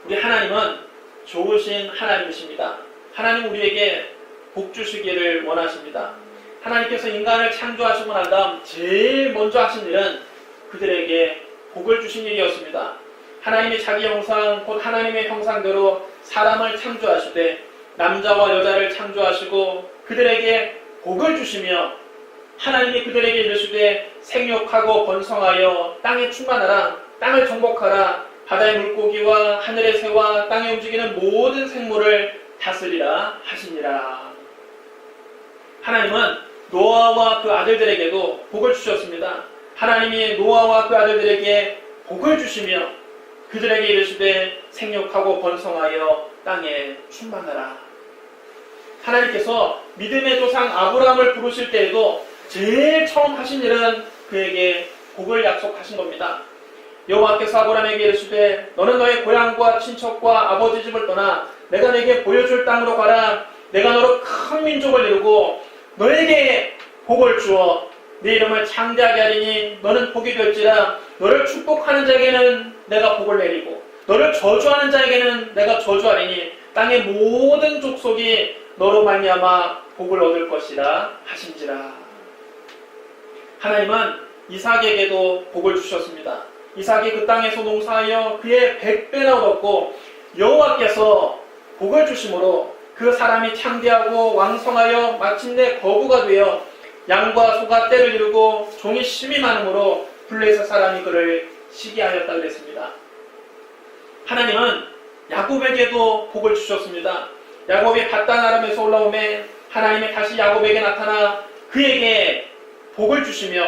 우리 하나님은 좋으신 하나님이십니다. 하나님 우리에게 복 주시기를 원하십니다. 하나님께서 인간을 창조하시고 난 다음 제일 먼저 하신 일은 그들에게 복을 주신 일이었습니다. 하나님이 자기 형상 곧 하나님의 형상대로 사람을 창조하시되 남자와 여자를 창조하시고 그들에게 복을 주시며 하나님이 그들에게 이르시되 생육하고 번성하여 땅에 충만하라, 땅을 정복하라, 바다의 물고기와 하늘의 새와 땅에 움직이는 모든 생물을 다스리라 하시니라. 하나님은 노아와 그 아들들에게도 복을 주셨습니다. 하나님이 노아와 그 아들들에게 복을 주시며 그들에게 이르시되 생육하고 번성하여 땅에 충만하라. 하나님께서 믿음의 조상 아브라함을 부르실 때에도 제일 처음 하신 일은 그에게 복을 약속하신 겁니다. 여호와께서 아브라함에게 이르시되 너는 너의 고향과 친척과 아버지 집을 떠나 내가 네게 보여줄 땅으로 가라. 내가 너로 큰 민족을 이루고 너에게 복을 주어 네 이름을 창대하게 하리니 너는 복이 될지라. 너를 축복하는 자에게는 내가 복을 내리고 너를 저주하는 자에게는 내가 저주하리니 땅의 모든 족속이 너로 말미암아 복을 얻을 것이라 하신지라. 하나님은 이삭에게도 복을 주셨습니다. 이삭이 그 땅에서 농사하여 그의 100배나 얻었고 여호와께서 복을 주심으로 그 사람이 창대하고 왕성하여 마침내 거부가 되어 양과 소가 떼를 이루고 종이 심이 많으므로 블레셋 사람이 그를 시기하였다 그랬습니다. 하나님은 야곱에게도 복을 주셨습니다. 야곱이 밧단 아람에서 올라오매 하나님이 다시 야곱에게 나타나 그에게 복을 주시며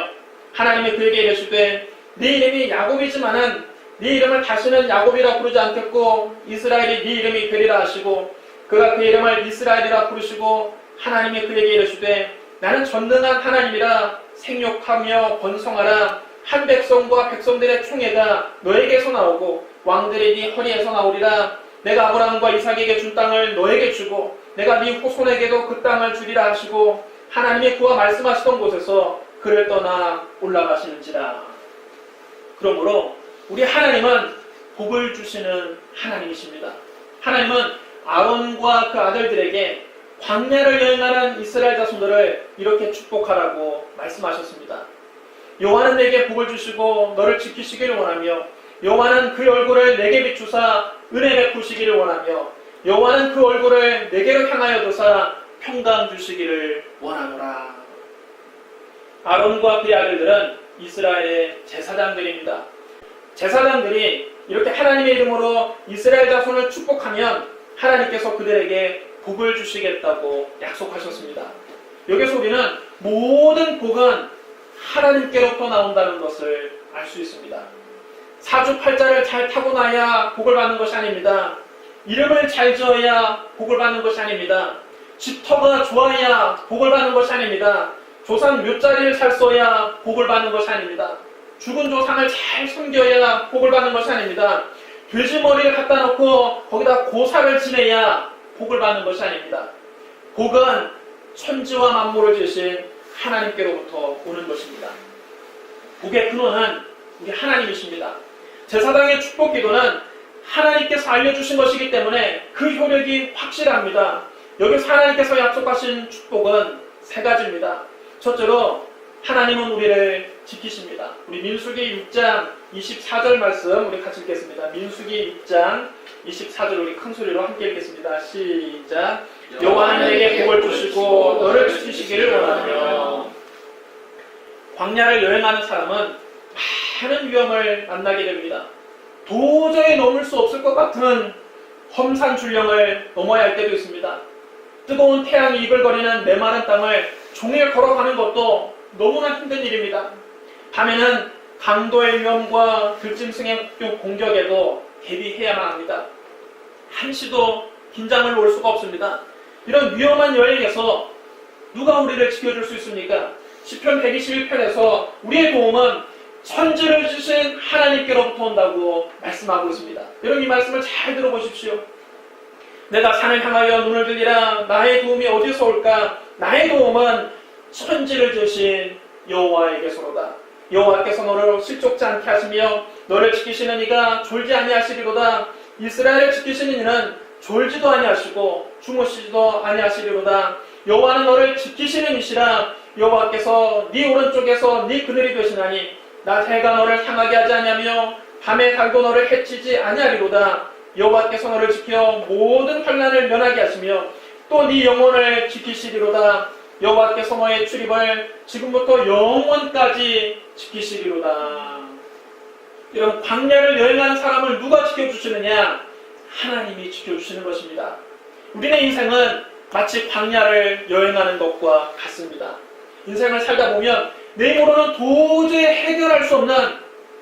하나님이 그에게 이르시되 네 이름이 야곱이지만은 네 이름을 다시는 야곱이라 부르지 않겠고 이스라엘이 네 이름이 되리라 하시고 그가 그 이름을 이스라엘이라 부르시고 하나님이 그에게 이르시되 나는 전능한 하나님이라 생육하며 번성하라. 한 백성과 백성들의 총회가 너에게서 나오고 왕들이 네 허리에서 나오리라. 내가 아브라함과 이삭에게 준 땅을 너에게 주고 내가 네 후손에게도 그 땅을 주리라 하시고 하나님이 그와 말씀하시던 곳에서 그를 떠나 올라가시는지라. 그러므로 우리 하나님은 복을 주시는 하나님이십니다. 하나님은 아론과 그 아들들에게 광야를 여행하는 이스라엘 자손들을 이렇게 축복하라고 말씀하셨습니다. 여호와는 내게 복을 주시고 너를 지키시기를 원하며 여호와는 그 얼굴을 내게 비추사 은혜 베푸시기를 원하며 여호와는 그 얼굴을 내게로 향하여 두사 평강 주시기를 원하노라. 아론과 그의 아들들은 이스라엘의 제사장들입니다. 제사장들이 이렇게 하나님의 이름으로 이스라엘 자손을 축복하면 하나님께서 그들에게 복을 주시겠다고 약속하셨습니다. 여기서 우리는 모든 복은 하나님께로부터 나온다는 것을 알 수 있습니다. 사주팔자를 잘 타고나야 복을 받는 것이 아닙니다. 이름을 잘 지어야 복을 받는 것이 아닙니다. 집터가 좋아야 복을 받는 것이 아닙니다. 조상 묘자리를 잘 써야 복을 받는 것이 아닙니다. 죽은 조상을 잘 섬겨야 복을 받는 것이 아닙니다. 돼지 머리를 갖다 놓고 거기다 고사를 지내야 복을 받는 것이 아닙니다. 복은 천지와 만물을 지으신 하나님께로부터 오는 것입니다. 복의 근원은 우리 하나님이십니다. 제사장의 축복 기도는 하나님께서 알려주신 것이기 때문에 그 효력이 확실합니다. 여기서 하나님께서 약속하신 축복은 세 가지입니다. 첫째로 하나님은 우리를 지키십니다. 우리 민수기 6장 24절 말씀 우리 같이 읽겠습니다. 민수기 6장 24절 우리 큰 소리로 함께 읽겠습니다. 시작. 여호와는 내게 복을 주시고 너를 지키시기를 원하며. 광야를 여행하는 사람은 많은 위험을 만나게 됩니다. 도저히 넘을 수 없을 것 같은 험산 줄령을 넘어야 할 때도 있습니다. 뜨거운 태양이 이글거리는 메마른 땅을 종일 걸어가는 것도 너무나 힘든 일입니다. 밤에는 강도의 위험과 들짐승의 공격에도 대비해야만 합니다. 한시도 긴장을 놓을 수가 없습니다. 이런 위험한 여행에서 누가 우리를 지켜줄 수 있습니까? 시편 121편에서 우리의 도움은 천지를 주신 하나님께로부터 온다고 말씀하고 있습니다. 여러분 이 말씀을 잘 들어보십시오. 내가 산을 향하여 눈을 들리라. 나의 도움이 어디서 올까? 나의 도움은 천지를 주신 여호와에게서로다. 여호와께서 너를 실족지 않게 하시며 너를 지키시는 이가 졸지 아니하시리로다. 이스라엘을 지키시는 이는 졸지도 아니하시고 주무시지도 아니하시리로다. 여호와는 너를 지키시는 이시라. 여호와께서 네 오른쪽에서 네 그늘이 되시나니 낮 해가 너를 향하게 하지 아니하며 밤의 달도 너를 해치지 아니하리로다. 여호와께서 너를 지켜 모든 환난을 면하게 하시며 또 네 영혼을 지키시리로다. 여호와께서 너의 출입을 지금부터 영원까지 지키시리로다. 여러분, 광야를 여행하는 사람을 누가 지켜주시느냐? 하나님이 지켜주시는 것입니다. 우리의 인생은 마치 광야를 여행하는 것과 같습니다. 인생을 살다 보면 내 힘으로는 도저히 해결할 수 없는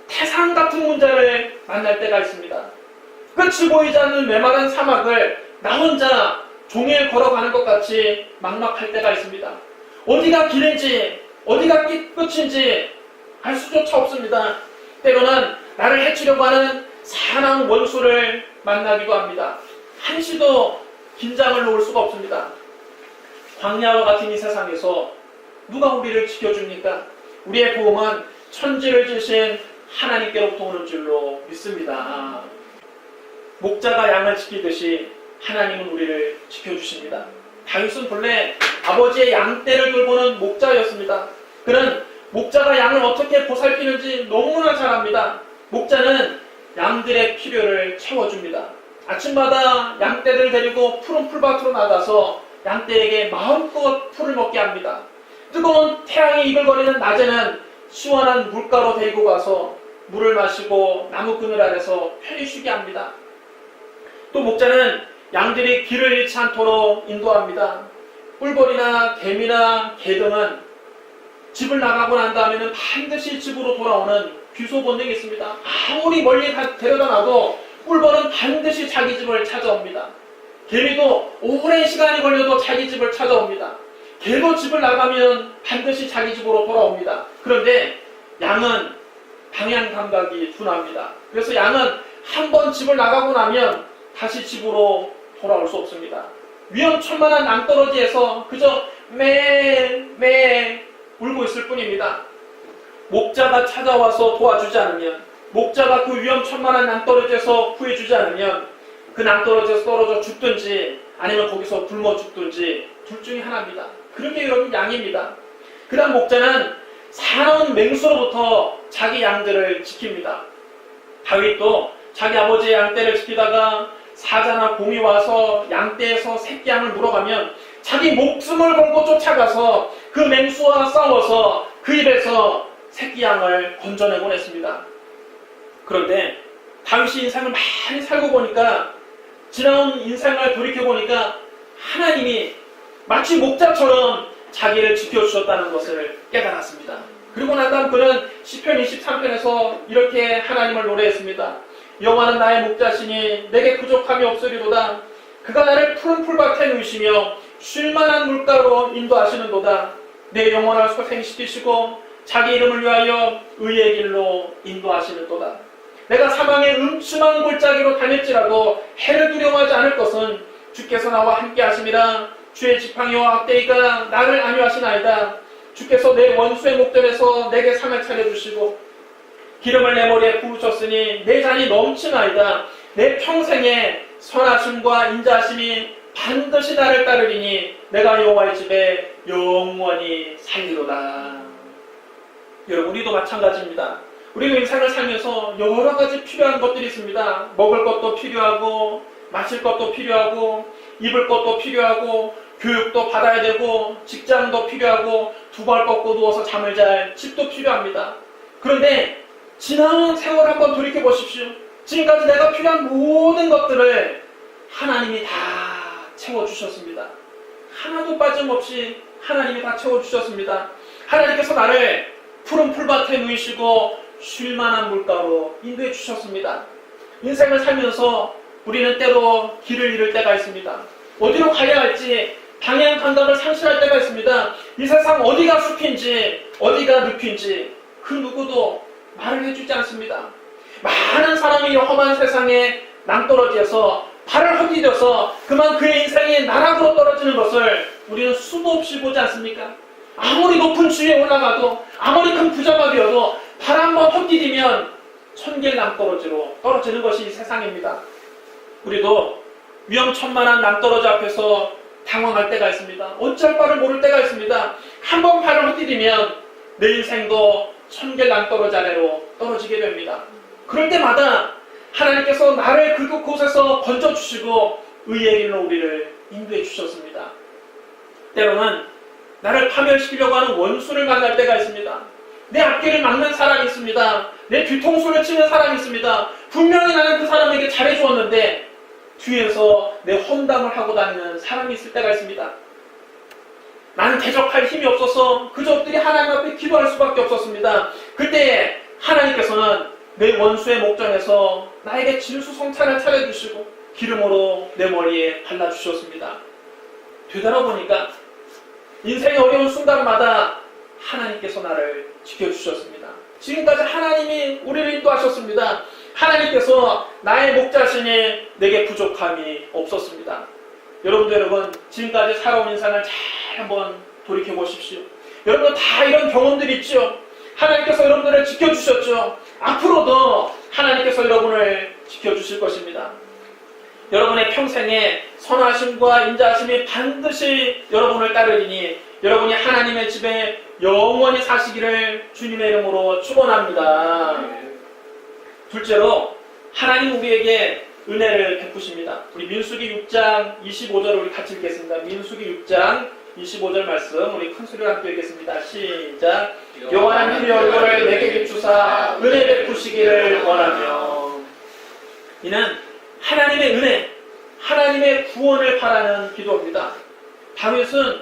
태산 같은 문제를 만날 때가 있습니다. 끝이 보이지 않는 메마른 사막을 나 혼자 종일 걸어가는 것 같이 막막할 때가 있습니다. 어디가 길인지 어디가 끝인지 알 수조차 없습니다. 때로는 나를 해치려고 하는 사나운 원수를 만나기도 합니다. 한시도 긴장을 놓을 수가 없습니다. 광야와 같은 이 세상에서 누가 우리를 지켜줍니까? 우리의 보험은 천지를 지으신 하나님께로부터 오는 줄로 믿습니다. 목자가 양을 지키듯이 하나님은 우리를 지켜주십니다. 다윗은 본래 아버지의 양떼를 돌보는 목자였습니다. 그는 목자가 양을 어떻게 보살피는지 너무나 잘 압니다. 목자는 양들의 필요를 채워줍니다. 아침마다 양떼들을 데리고 푸른 풀밭으로 나가서 양떼에게 마음껏 풀을 먹게 합니다. 뜨거운 태양이 이글거리는 낮에는 시원한 물가로 데리고 가서 물을 마시고 나무 그늘 아래서 편히 쉬게 합니다. 또 목자는 양들이 길을 잃지 않도록 인도합니다. 꿀벌이나 개미나 개 등은 집을 나가고 난 다음에는 반드시 집으로 돌아오는 귀소 본능이 있습니다. 아무리 멀리 데려다 놔도 꿀벌은 반드시 자기 집을 찾아옵니다. 개미도 오랜 시간이 걸려도 자기 집을 찾아옵니다. 개도 집을 나가면 반드시 자기 집으로 돌아옵니다. 그런데 양은 방향 감각이 둔합니다. 그래서 양은 한 번 집을 나가고 나면 다시 집으로 돌아올 수 없습니다. 위험천만한 낭떠러지에서 그저 매 울고 있을 뿐입니다. 목자가 찾아와서 도와주지 않으면, 목자가 그 위험천만한 낭떠러지에서 구해주지 않으면 그 낭떠러지에서 떨어져 죽든지 아니면 거기서 굶어 죽든지 둘 중에 하나입니다. 그런 게 여러분 양입니다. 그 다음 목자는 사나운 맹수로부터 자기 양들을 지킵니다. 다윗도 자기 아버지의 양떼를 지키다가 사자나 곰이 와서 양떼에서 새끼 양을 물어가면 자기 목숨을 걸고 쫓아가서 그 맹수와 싸워서 그 입에서 새끼 양을 건져내곤 했습니다. 그런데 다윗이 인생을 많이 살고 보니까, 지나온 인생을 돌이켜보니까 하나님이 마치 목자처럼 자기를 지켜주셨다는 것을 깨달았습니다. 그리고 난 다음 그는 시편 23편에서 이렇게 하나님을 노래했습니다. 여호와는 나의 목자시니 내게 부족함이 없으리로다. 그가 나를 푸른 풀밭에 누이시며 쉴만한 물가로 인도하시는도다. 내 영혼을 소생시키시고 자기 이름을 위하여 의의 길로 인도하시는도다. 내가 사망의 음침한 골짜기로 다닐지라도 해를 두려워하지 않을 것은 주께서 나와 함께 하심이라. 주의 지팡이와 악대기가 나를 안위하시나이다. 주께서 내 원수의 목전에서 내게 상을 차려주시고 기름을 내 머리에 부으셨으니 내 잔이 넘치나이다. 내 평생에 선하심과 인자하심이 반드시 나를 따르리니 내가 여호와의 집에 영원히 살리로다. 여러분, 우리도 마찬가지입니다. 우리는 인생을 살면서 여러 가지 필요한 것들이 있습니다. 먹을 것도 필요하고 마실 것도 필요하고 입을 것도 필요하고 교육도 받아야 되고 직장도 필요하고 두발 뻗고 누워서 잠을 잘 집도 필요합니다. 그런데 지나온 세월 한번 돌이켜 보십시오. 지금까지 내가 필요한 모든 것들을 하나님이 다 채워주셨습니다. 하나도 빠짐없이 하나님이 다 채워주셨습니다. 하나님께서 나를 푸른 풀밭에 누이시고 쉴만한 물가로 인도해 주셨습니다. 인생을 살면서 우리는 때로 길을 잃을 때가 있습니다. 어디로 가야 할지 방향 감각을 상실할 때가 있습니다. 이 세상 어디가 숲인지 어디가 늪인지 그 누구도 말을 해주지 않습니다. 많은 사람이 험한 세상에 낭떠러지에서 발을 헛디뎌서 그만 그의 인생이 나락으로 떨어지는 것을 우리는 수도 없이 보지 않습니까? 아무리 높은 주위에 올라가도 아무리 큰 부자가 되어도 발 한번 헛디디면 천길 낭떠러지로 떨어지는 것이 이 세상입니다. 우리도 위험천만한 낭떠러지 앞에서 당황할 때가 있습니다. 어쩔 바를 모를 때가 있습니다. 한 번 발을 헛디디면 내 인생도 천개 낭떠러지 아래로 떨어지게 됩니다. 그럴 때마다 하나님께서 나를 그곳에서 건져주시고 의의 길로 우리를 인도해 주셨습니다. 때로는 나를 파멸시키려고 하는 원수를 만날 때가 있습니다. 내 앞길을 막는 사람이 있습니다. 내 뒤통수를 치는 사람이 있습니다. 분명히 나는 그 사람에게 잘해주었는데 뒤에서 내 험담을 하고 다니는 사람이 있을 때가 있습니다. 나는 대적할 힘이 없어서 그저들이 하나님 앞에 기도할 수밖에 없었습니다. 그때 하나님께서는 내 원수의 목전에서 나에게 진수성찬을 차려주시고 기름으로 내 머리에 발라주셨습니다. 되돌아보니까 인생의 어려운 순간마다 하나님께서 나를 지켜주셨습니다. 지금까지 하나님이 우리를 인도하셨습니다. 하나님께서 나의 목자신이 내게 부족함이 없었습니다. 여러분 지금까지 살아온 인생을 잘 한번 돌이켜보십시오. 여러분 다 이런 경험들이 있죠. 하나님께서 여러분들을 지켜주셨죠. 앞으로도 하나님께서 여러분을 지켜주실 것입니다. 여러분의 평생에 선하심과 인자하심이 반드시 여러분을 따르리니 여러분이 하나님의 집에 영원히 사시기를 주님의 이름으로 축원합니다. 둘째로 하나님 우리에게 은혜를 베푸십니다. 우리 민수기 6장 25절 우리 같이 읽겠습니다. 민수기 6장 25절 말씀 우리 큰 소리로 함께 읽겠습니다. 시작. 여호와 하나님의 얼굴을 내게 비추사 은혜 베푸시기를 원하며. 이는 하나님의 은혜, 하나님의 구원을 바라는 기도입니다. 다윗은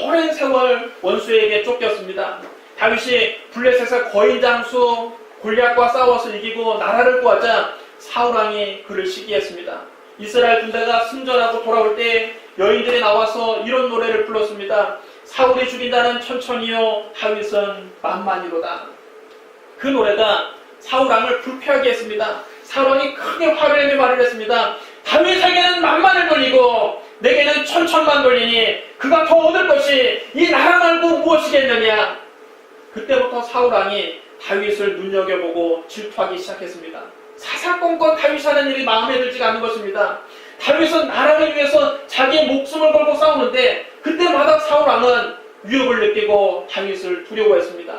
오랜 세월 원수에게 쫓겼습니다. 다윗이 블레셋의 거인 장수 골리앗과 싸워서 이기고 나라를 구하자 사울왕이 그를 시기했습니다. 이스라엘 군대가 승전하고 돌아올 때 여인들이 나와서 이런 노래를 불렀습니다. 사울이 죽인다는 천천히요 다윗은 만만히로다. 그 노래가 사울왕을 불쾌하게 했습니다. 사울왕이 크게 화를 내며 말을 했습니다. 다윗에게는 만만을 돌리고 내게는 천천만 돌리니 그가 더 얻을 것이 이 나라 말고 무엇이겠느냐. 그때부터 사울왕이 다윗을 눈여겨보고 질투하기 시작했습니다. 사사건건 다윗이 하는 일이 마음에 들지가 않는 것입니다. 다윗은 나라를 위해서 자기의 목숨을 걸고 싸우는데 그때마다 사울왕은 위협을 느끼고 다윗을 두려워했습니다.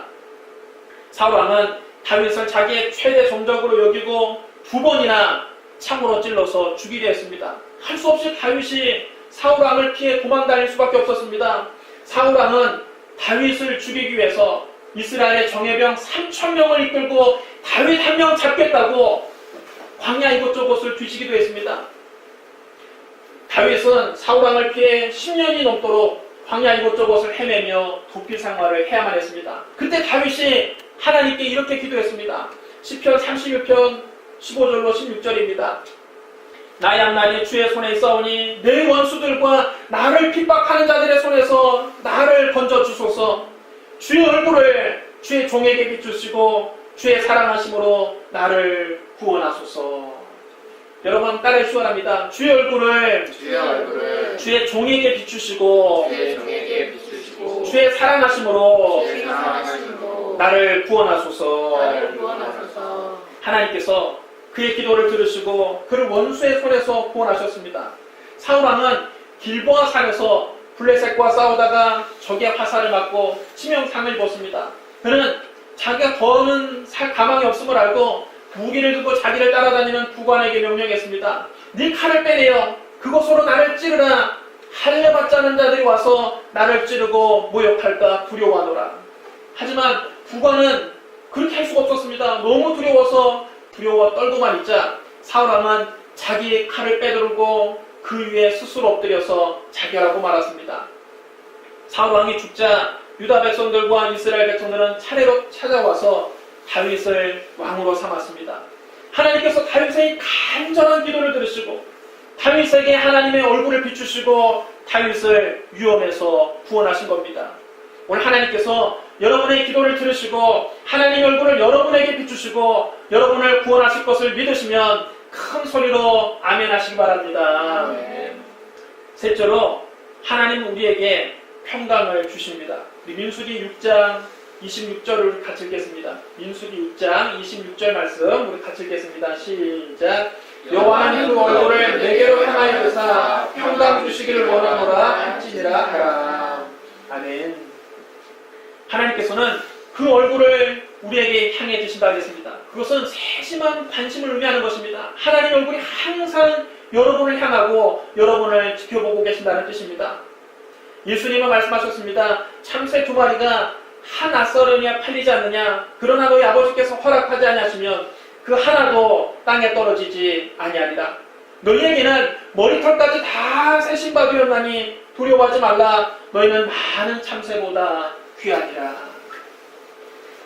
사울왕은 다윗을 자기의 최대 정적으로 여기고 2번이나 창으로 찔러서 죽이려 했습니다. 할 수 없이 다윗이 사울왕을 피해 도망다닐 수밖에 없었습니다. 사울왕은 다윗을 죽이기 위해서 이스라엘의 정예병 3,000명을 이끌고 다윗 한 명 잡겠다고 광야 이곳저곳을 뒤지기도 했습니다. 다윗은 사울왕을 피해 10년이 넘도록 광야 이곳저곳을 헤매며 도피 생활을 해야만 했습니다. 그때 다윗이 하나님께 이렇게 기도했습니다. 시편 31편 15절로 16절입니다. 나의 앞날이 주의 손에 있사오니 내 원수들과 나를 핍박하는 자들의 손에서 나를 건져주소서. 주의 얼굴을 주의 종에게 비추시고 주의 사랑하심으로 나를 구원하소서. 여러분 따라해 주시랍니다. 주의 얼굴을 주의 종에게 비추시고 주의 사랑하심으로 나를 구원하소서. 하나님께서 그의 기도를 들으시고 그를 원수의 손에서 구원하셨습니다. 사울왕은 길보아 산에서 블레셋과 싸우다가 적의 화살을 맞고 치명상을 입었습니다. 그는 자기가 더는 살 가망이 없음을 알고 무기를 들고 자기를 따라다니는 부관에게 명령했습니다. 네 칼을 빼내어 그것으로 나를 찌르라. 할례 받지 않은 자들이 와서 나를 찌르고 모욕할까 두려워하노라. 하지만 부관은 그렇게 할 수가 없었습니다. 너무 두려워 떨고만 있자 사울왕은 자기의 칼을 빼들고 그 위에 스스로 엎드려서 자결하고 말았습니다. 사울왕이 죽자 유다 백성들과 이스라엘 백성들은 차례로 찾아와서 다윗을 왕으로 삼았습니다. 하나님께서 다윗의 간절한 기도를 들으시고 다윗에게 하나님의 얼굴을 비추시고 다윗을 위험에서 구원하신 겁니다. 오늘 하나님께서 여러분의 기도를 들으시고 하나님의 얼굴을 여러분에게 비추시고 여러분을 구원하실 것을 믿으시면 큰 소리로 아멘 하시기 바랍니다. 아멘. 셋째로 하나님은 우리에게 평강을 주십니다. 우리 민수기 6장 26절을 같이 읽겠습니다. 민수기 6장 26절 말씀 우리 같이 읽겠습니다. 시작. 여호와 하나님 그 얼굴을 보시기를 원하노라 할지니라 하라. 아멘. 하나님께서는 그 얼굴을 우리에게 향해 주신다 하겠습니다. 그것은 세심한 관심을 의미하는 것입니다. 하나님의 얼굴이 항상 여러분을 향하고 여러분을 지켜보고 계신다는 뜻입니다. 예수님은 말씀하셨습니다. 참새 2마리가 한 앗서름이야 팔리지 않느냐. 그러나 너희 아버지께서 허락하지 아니하시면 그 하나도 땅에 떨어지지 아니하리라. 너희에게는 머리털까지 다 새신 바 되었나니 두려워하지 말라. 너희는 많은 참새보다 귀하니라.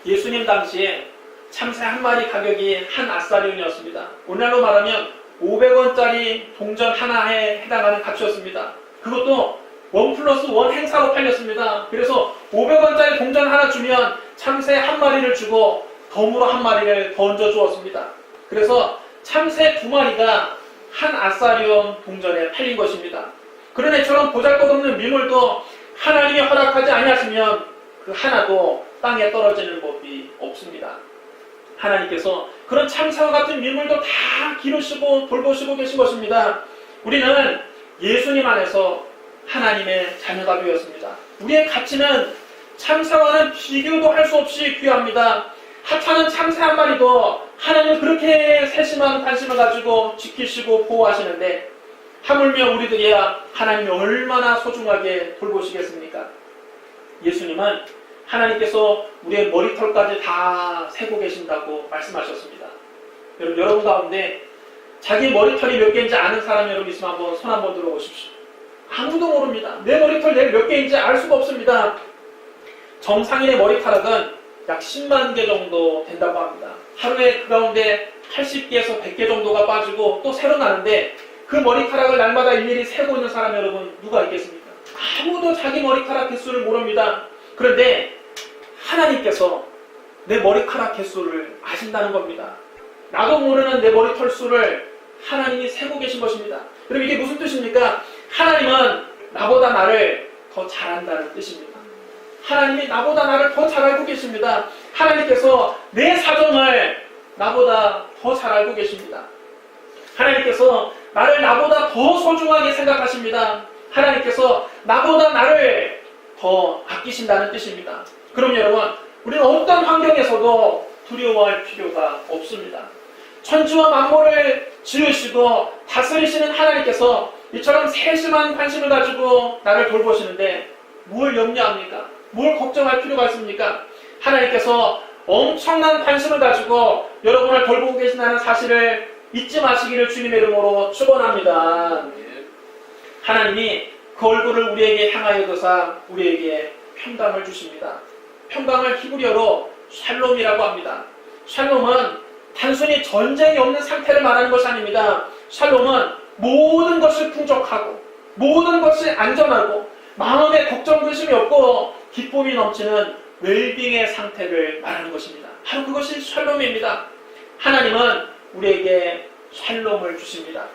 예수님 당시에 참새 1마리 가격이 한 앗서름이었습니다. 오늘날로 말하면 500원짜리 동전 하나에 해당하는 값이었습니다. 그것도 1+1 행사로 팔렸습니다. 그래서 500원짜리 동전 하나 주면 참새 1마리를 주고 덤으로 1마리를 더 얹어 주었습니다. 그래서 참새 2마리가 한 앗서름 동전에 팔린 것입니다. 그런 애처럼 보잘것없는 미물도 하나님이 허락하지 아니하시면 그 하나도 땅에 떨어지는 법이 없습니다. 하나님께서 그런 참새와 같은 미물도 다 기르시고 돌보시고 계신 것입니다. 우리는 예수님 안에서 하나님의 자녀가 되었습니다. 우리의 가치는 참새와는 비교도 할 수 없이 귀합니다. 하찮은 참새 1마리도 하나님은 그렇게 세심한 관심을 가지고 지키시고 보호하시는데 하물며 우리들이야 하나님이 얼마나 소중하게 돌보시겠습니까? 예수님은 하나님께서 우리의 머리털까지 다 세고 계신다고 말씀하셨습니다. 여러분 가운데 자기 머리털이 몇 개인지 아는 사람 여러분 있으면 한번 손 한번 들어보십시오. 아무도 모릅니다. 내 머리털 몇 개인지 알 수가 없습니다. 정상인의 머리카락은 약 10만 개 정도 된다고 합니다. 하루에 그 가운데 80개에서 100개 정도가 빠지고 또 새로 나는데 그 머리카락을 날마다 일일이 세고 있는 사람 여러분 누가 있겠습니까? 아무도 자기 머리카락 개수를 모릅니다. 그런데 하나님께서 내 머리카락 개수를 아신다는 겁니다. 나도 모르는 내 머리털 수를 하나님이 세고 계신 것입니다. 그럼 이게 무슨 뜻입니까? 하나님은 나보다 나를 더 잘 안다는 뜻입니다. 하나님이 나보다 나를 더 잘 알고 계십니다. 하나님께서 내 사정을 나보다 더 잘 알고 계십니다. 하나님께서 나를 나보다 더 소중하게 생각하십니다. 하나님께서 나보다 나를 더 아끼신다는 뜻입니다. 그럼 여러분, 우리는 어떤 환경에서도 두려워할 필요가 없습니다. 천지와 만물을 지으시고 다스리시는 하나님께서 이처럼 세심한 관심을 가지고 나를 돌보시는데 뭘 염려합니까? 뭘 걱정할 필요가 있습니까? 하나님께서 엄청난 관심을 가지고 여러분을 돌보고 계신다는 사실을 잊지 마시기를 주님의 이름으로 축원합니다. 하나님이 그 얼굴을 우리에게 향하여 두사 우리에게 평강을 주십니다. 평강을 히브리어로 샬롬이라고 합니다. 샬롬은 단순히 전쟁이 없는 상태를 말하는 것이 아닙니다. 샬롬은 모든 것이 풍족하고 모든 것이 안전하고 마음에 걱정 근심이 없고 기쁨이 넘치는 웰빙의 상태를 말하는 것입니다. 바로 그것이 샬롬입니다. 하나님은 우리에게 샬롬을 주십니다.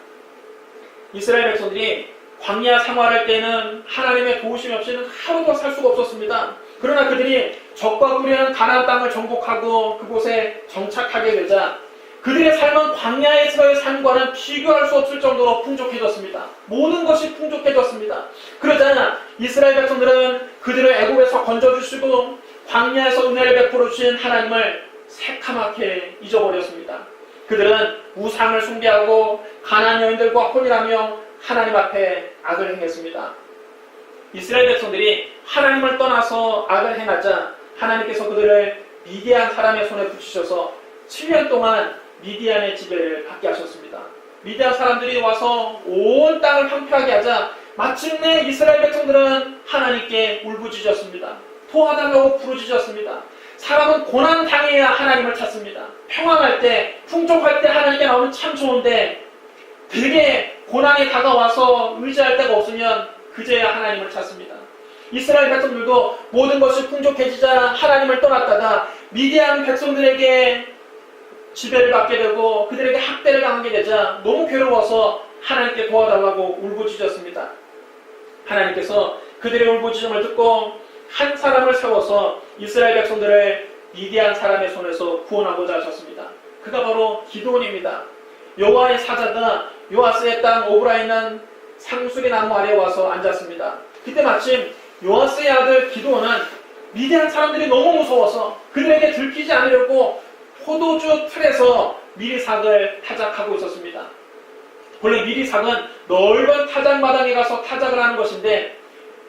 이스라엘 백성들이 광야 생활할 때는 하나님의 도우심 없이는 하루도 살 수가 없었습니다. 그러나 그들이 적과 꾸려는 가나안 땅을 정복하고 그곳에 정착하게 되자 그들의 삶은 광야에서의 삶과는 비교할 수 없을 정도로 풍족해졌습니다. 모든 것이 풍족해졌습니다. 그러자 이스라엘 백성들은 그들을 애굽에서 건져주시고 광야에서 은혜를 베풀어 주신 하나님을 새카맣게 잊어버렸습니다. 그들은 우상을 숭배하고 가나안 여인들과 혼인하며 하나님 앞에 악을 행했습니다. 이스라엘 백성들이 하나님을 떠나서 악을 행하자 하나님께서 그들을 미디안 사람의 손에 붙이셔서 7년 동안 미디안의 지배를 받게 하셨습니다. 미디안 사람들이 와서 온 땅을 황폐하게 하자 마침내 이스라엘 백성들은 하나님께 울부짖었습니다. 도와달라고 부르짖었습니다. 사람은 고난 당해야 하나님을 찾습니다. 평안할 때, 풍족할 때 하나님께 나오면 참 좋은데 되게 고난이 다가와서 의지할 데가 없으면 그제야 하나님을 찾습니다. 이스라엘 백성들도 모든 것이 풍족해지자 하나님을 떠났다가 미디안 백성들에게 지배를 받게 되고 그들에게 학대를 당하게 되자 너무 괴로워서 하나님께 도와달라고 울부짖었습니다. 하나님께서 그들의 울부짖음을 듣고 한 사람을 세워서 이스라엘 백성들을 미디안 사람의 손에서 구원하고자 하셨습니다. 그가 바로 기드온입니다. 여호와의 사자가 요아스의 땅 오브라에 있는 상수리 나무 아래 와서 앉았습니다. 그때 마침 요아스의 아들 기드온은 미디안 사람들이 너무 무서워서 그들에게 들키지 않으려고 포도주 틀에서 미리삭을 타작하고 있었습니다. 원래 미리삭은 넓은 타작마당에 가서 타작을 하는 것인데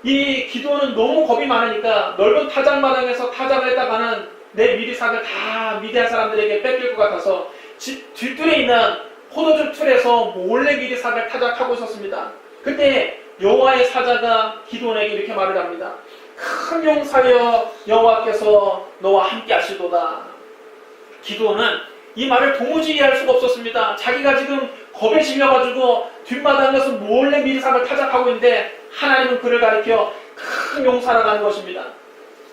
이 기드온은 너무 겁이 많으니까 넓은 타작마당에서 타작을 했다가는 내 미리삭을 다 미디안 사람들에게 뺏길 것 같아서 집 뒷뜰에 있는 포도주 틀에서 몰래 미리삭을 타작하고 있었습니다. 그때 여호와의 사자가 기드온에게 이렇게 말을 합니다. 큰 용사여 여호와께서 너와 함께 하시도다. 기드온은 이 말을 도무지 이해할 수가 없었습니다. 자기가 지금 겁에 질려가지고 뒷마당에서 몰래 미리삭을 타작하고 있는데 하나님은 그를 가리켜 큰 용사라고 하는 것입니다.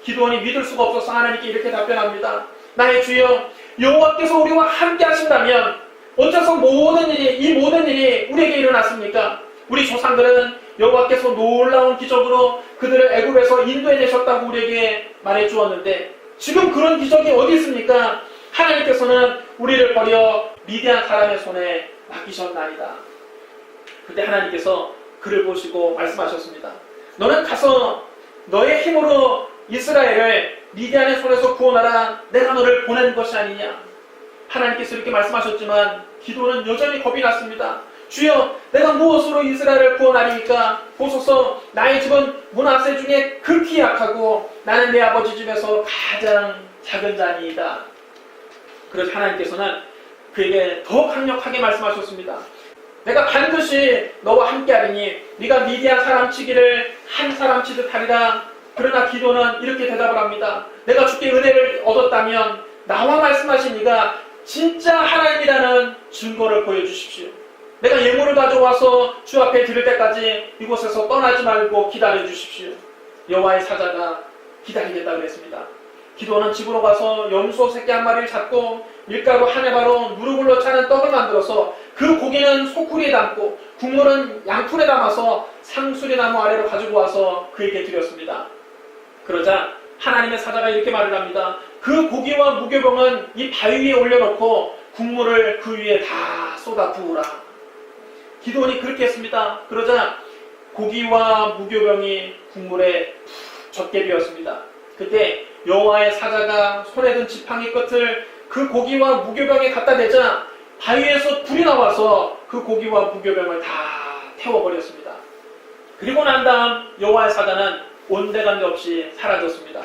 기드온이 믿을 수가 없어서 하나님께 이렇게 답변합니다. 나의 주여 여호와께서 우리와 함께 하신다면 어째서 이 모든 일이 우리에게 일어났습니까? 우리 조상들은 여호와께서 놀라운 기적으로 그들을 애굽에서 인도해내셨다고 우리에게 말해주었는데 지금 그런 기적이 어디 있습니까? 하나님께서는 우리를 버려 미디안 사람의 손에 맡기셨나이다. 그때 하나님께서 그를 보시고 말씀하셨습니다. 너는 가서 너의 힘으로 이스라엘을 미디안의 손에서 구원하라. 내가 너를 보낸 것이 아니냐. 하나님께서 이렇게 말씀하셨지만 기도는 여전히 겁이 났습니다. 주여 내가 무엇으로 이스라엘을 구원하리니까 보소서 나의 집은 므낫세 중에 극히 약하고 나는 내 아버지 집에서 가장 작은 자니이다. 그래서 하나님께서는 그에게 더 강력하게 말씀하셨습니다. 내가 반드시 너와 함께하리니 네가 미디안 사람 치기를 한 사람 치듯 하리라. 그러나 기도는 이렇게 대답을 합니다. 내가 주께 은혜를 얻었다면 나와 말씀하신 이가 진짜 하나님이라는 증거를 보여주십시오. 내가 예물을 가져와서 주 앞에 드릴 때까지 이곳에서 떠나지 말고 기다려 주십시오. 여호와의 사자가 기다리겠다고 했습니다. 기도는 집으로 가서 염소 새끼 한 마리를 잡고 밀가루 한 해바로 누룩을로 차는 떡을 만들어서 그 고기는 소쿠리에 담고 국물은 양푼에 담아서 상수리 나무 아래로 가지고 와서 그에게 드렸습니다. 그러자 하나님의 사자가 이렇게 말을 합니다. 그 고기와 무교병은 이 바위 위에 올려놓고 국물을 그 위에 다 쏟아 부으라. 기도원이 그렇게 했습니다. 그러자 고기와 무교병이 국물에 푹 젖게 되었습니다. 그때 여호와의 사자가 손에 든 지팡이 끝을 그 고기와 무교병에 갖다 대자 바위에서 불이 나와서 그 고기와 무교병을 다 태워버렸습니다. 그리고 난 다음 여호와의 사자는 온데간데 없이 사라졌습니다.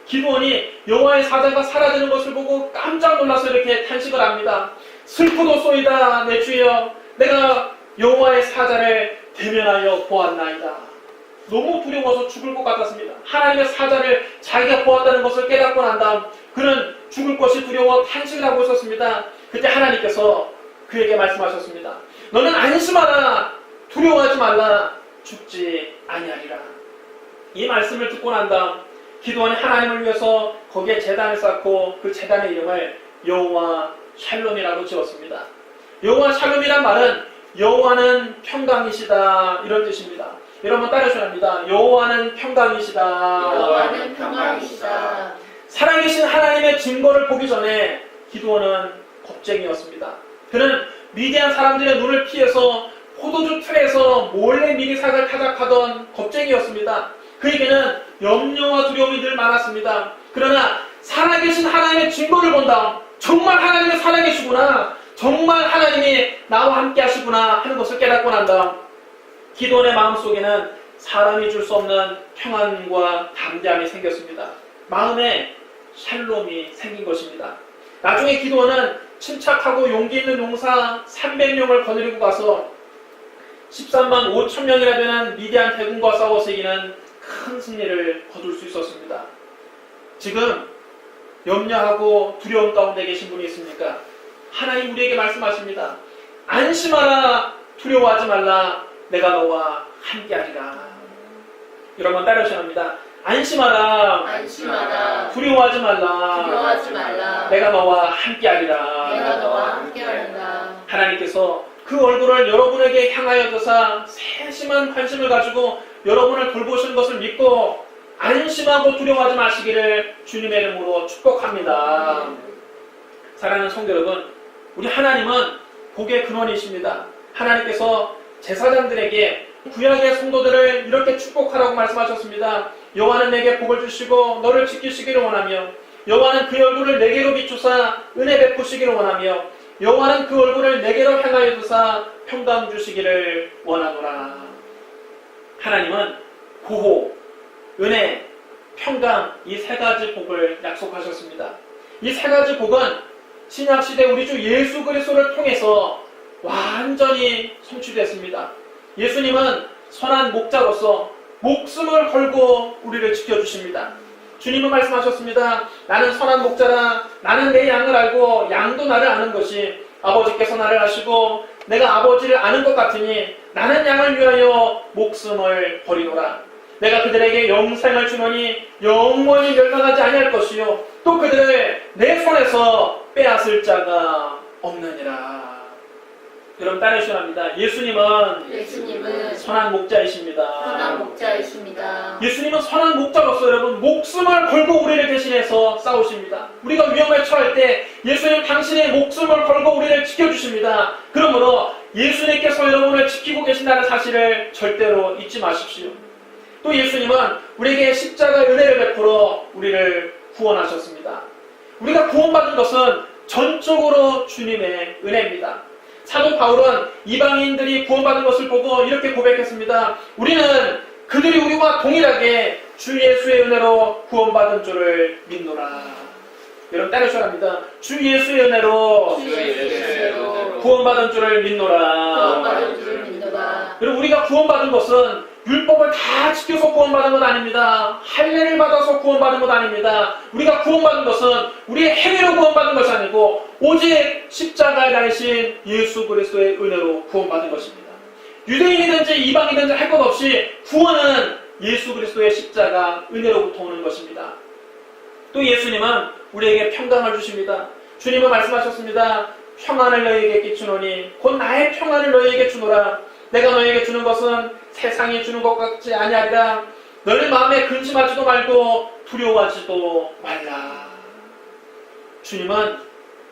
기드온이 여호와의 사자가 사라지는 것을 보고 깜짝 놀라서 이렇게 탄식을 합니다. 슬프도소이다 내 주여 내가 여호와의 사자를 대면하여 보았나이다. 너무 두려워서 죽을 것 같았습니다. 하나님의 사자를 자기가 보았다는 것을 깨닫고 난 다음 그는 죽을 것이 두려워 탄식을 하고 있었습니다. 그때 하나님께서 그에게 말씀하셨습니다. 너는 안심하라. 두려워하지 말라. 죽지 아니하리라. 이 말씀을 듣고 난 다음 기드온이 하나님을 위해서 거기에 제단을 쌓고 그 제단의 이름을 여호와 샬롬이라고 지었습니다. 여호와 샬롬이란 말은 여호와는 평강이시다 이런 뜻입니다. 여러분 따라하셔야 합니다. 여호와는 평강이시다. 여호와는 평강이시다. 살아계신 하나님의 증거를 보기 전에 기드온은 겁쟁이였습니다. 그는 미디안 사람들의 눈을 피해서 포도주 틀에서 몰래 미리삭을 타작하던 겁쟁이였습니다. 그에게는 염려와 두려움이 늘 많았습니다. 그러나 살아계신 하나님의 증거를 본다. 정말 하나님이 살아계시구나. 정말 하나님이 나와 함께 하시구나 하는 것을 깨닫고 난 다음 기드온의 마음속에는 사람이 줄 수 없는 평안과 담대함이 생겼습니다. 마음에 샬롬이 생긴 것입니다. 나중에 기드온은 침착하고 용기 있는 용사 300명을 거느리고 가서 13만 5천 명이나 되는 미디안 대군과 싸워서 이기는 큰 승리를 거둘 수 있었습니다. 지금 염려하고 두려움 가운데 계신 분이 있습니까? 하나님 우리에게 말씀하십니다. 안심하라. 두려워하지 말라. 내가 너와 함께하리라. 여러분 따라하셔야 합니다. 안심하라. 안심하라. 두려워하지 말라. 두려워하지 말라. 내가 너와 함께하리라. 내가 너와 함께하리라. 하나님께서 그 얼굴을 여러분에게 향하여 드사 세심한 관심을 가지고 여러분을 돌보시는 것을 믿고 안심하고 두려워하지 마시기를 주님의 이름으로 축복합니다. 사랑하는 성도 여러분, 우리 하나님은 복의 근원이십니다. 하나님께서 제사장들에게 구약의 성도들을 이렇게 축복하라고 말씀하셨습니다. 여호와는 내게 복을 주시고 너를 지키시기를 원하며 여호와는 그 얼굴을 내게로 비추사 은혜 베푸시기를 원하며 여호와는 그 얼굴을 내게로 향하여 두사 평강 주시기를 원하노라. 하나님은 보호, 은혜, 평강 이 세 가지 복을 약속하셨습니다. 이 세 가지 복은 신약시대 우리 주 예수 그리스도를 통해서 완전히 성취됐습니다. 예수님은 선한 목자로서 목숨을 걸고 우리를 지켜주십니다. 주님은 말씀하셨습니다. 나는 선한 목자라. 나는 내 양을 알고 양도 나를 아는 것이 아버지께서 나를 아시고 내가 아버지를 아는 것 같으니 나는 양을 위하여 목숨을 버리노라. 내가 그들에게 영생을 주노니 영원히 멸망하지 아니할 것이요 또 그들을 내 손에서 빼앗을 자가 없느니라. 여러분 따르셔야 합니다. 예수님은 선한 목자이십니다. 선한 목자이십니다. 예수님은 선한 목자로서 여러분 목숨을 걸고 우리를 대신해서 싸우십니다. 우리가 위험에 처할 때 예수님 당신의 목숨을 걸고 우리를 지켜주십니다. 그러므로 예수님께서 여러분을 지키고 계신다는 사실을 절대로 잊지 마십시오. 또 예수님은 우리에게 십자가의 은혜를 베풀어 우리를 구원하셨습니다. 우리가 구원받은 것은 전적으로 주님의 은혜입니다. 사도 바울은 이방인들이 구원받은 것을 보고 이렇게 고백했습니다. 우리는 그들이 우리와 동일하게 주 예수의 은혜로 구원받은 줄을 믿노라. 여러분 따르셔야 합니다. 주 예수의 은혜로 구원받은 줄을 믿노라. 여러분 우리가 구원받은 것은 율법을 다 지켜서 구원받은 것 아닙니다. 할례를 받아서 구원받은 것 아닙니다. 우리가 구원받은 것은 우리의 행위로 구원받은 것이 아니고 오직 십자가에 달리신 예수 그리스도의 은혜로 구원받은 것입니다. 유대인이든지 이방이든지 할 것 없이 구원은 예수 그리스도의 십자가 은혜로부터 오는 것입니다. 또 예수님은 우리에게 평강을 주십니다. 주님은 말씀하셨습니다. 평안을 너희에게 끼치노니 곧 나의 평안을 너희에게 주노라. 내가 너희에게 주는 것은 세상이 주는 것 같지 아니하리라. 너희 마음에 근심하지도 말고 두려워하지도 말라. 주님은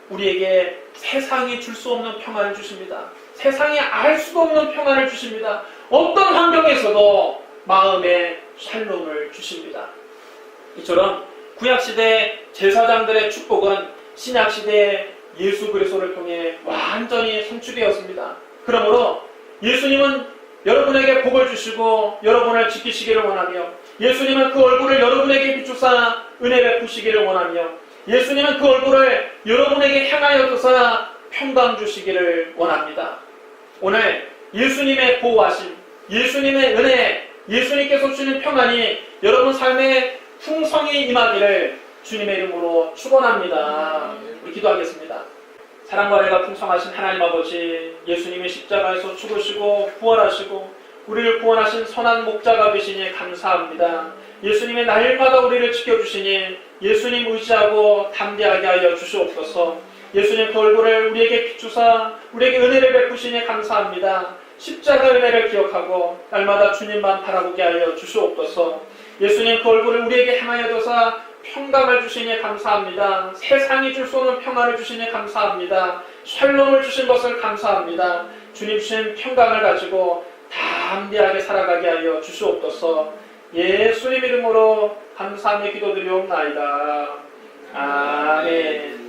우리에게 세상이 줄 수 없는 평안을 주십니다. 세상이 알 수도 없는 평안을 주십니다. 어떤 환경에서도 마음에 샬롬을 주십니다. 이처럼 구약시대 제사장들의 축복은 신약시대 예수 그리스도를 통해 완전히 성취되었습니다. 그러므로 예수님은 여러분에게 복을 주시고 여러분을 지키시기를 원하며 예수님은 그 얼굴을 여러분에게 비추사 은혜 베푸시기를 원하며 예수님은 그 얼굴을 여러분에게 향하여 두사 평강 주시기를 원합니다. 오늘 예수님의 보호하심, 예수님의 은혜, 예수님께서 주시는 평안이 여러분 삶에 풍성히 임하기를 주님의 이름으로 축원합니다. 우리 기도하겠습니다. 사랑과 은혜가 풍성하신 하나님 아버지, 예수님의 십자가에서 죽으시고 부활하시고 우리를 구원하신 선한 목자가 되시니 감사합니다. 예수님의 날마다 우리를 지켜주시니 예수님 의지하고 담대하게 하여 주시옵소서. 예수님 그 얼굴을 우리에게 비추사 우리에게 은혜를 베푸시니 감사합니다. 십자가 은혜를 기억하고 날마다 주님만 바라보게 하여 주시옵소서. 예수님 그 얼굴을 우리에게 향하여 둬사 평강을 주시니 감사합니다. 세상이 줄 수 없는 평안을 주시니 감사합니다. 샬롬을 주신 것을 감사합니다. 주님 주신 평강을 가지고 담대하게 살아가게 하여 주시옵소서. 예수님 이름으로 감사하며 기도드리옵나이다. 아멘.